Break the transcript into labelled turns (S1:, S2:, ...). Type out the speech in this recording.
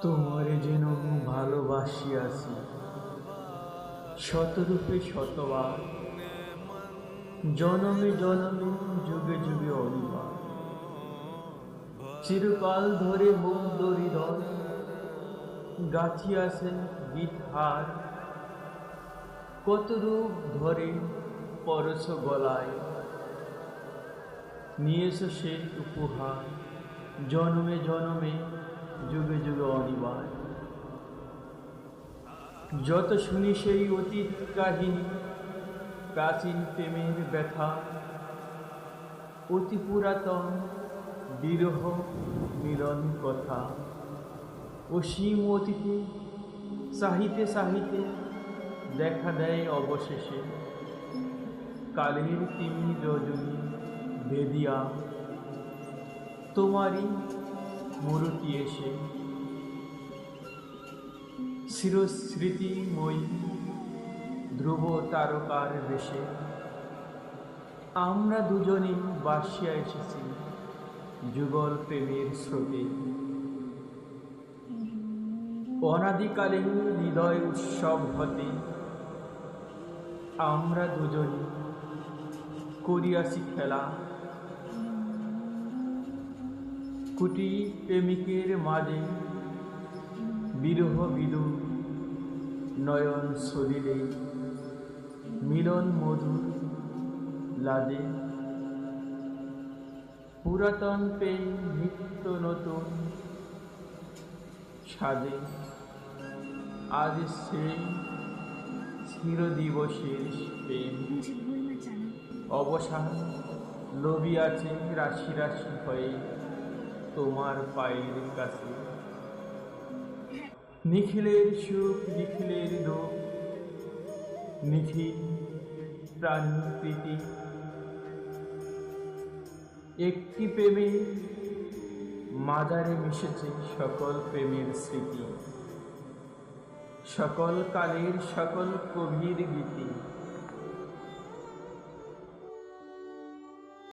S1: তোমারে যেন ভালোবাসিয়াছি শতরূপে শতবার, জনমে জনমে যুগে যুগে অনিবার। চিরকাল ধরে মুগ্ধ হৃদয় গাথিয়াছে গীতহার, কত রূপ ধরে পরশ গলায় নিয়েছো সেই উপহার, জনমে জনমে যুগে যুগে অনিবার। যত শুনি সেই অতীত কাহিনী, প্রাচীন প্রেমের ব্যথা, অতি পুরাতন বিরহ মিলন কথা, অসীম অতীতে সাহিতে সাহিতে দেখা দেয় অবশেষে কালের তিমির রজনী ভেদিয়া তোমারই মূরতি এসে। চিরস্মৃতিময়ী ধ্রুব তারকার বেশে আমরা দুজনেই বাসিয়া এসেছি যুগল প্রেমের স্রোতে। অনাদিকালে হৃদয় উৎসব হতে আমরা দুজনেই করিয়াছি খেলা, কুটি প্রেমিকের মাঝে বিরহ বিদুর নয়ন সলিলে মিলন মধুর লাদে। পুরাতন প্রেম নিত্য নতুন সাজে, আজ সেই চিরদিবসের প্রেম অবসান লবিয়াছে রাশি রাশি হয়ে তোমার পায়ের কাছে। নিখিলের সুখ নিখিলের দুঃখ, নিখিল প্রাণ প্রীতি, একটি প্রেমে মাজারে মিশেছে সকল প্রেমের স্মৃতি, সকল কালের সকল কবির গীতি।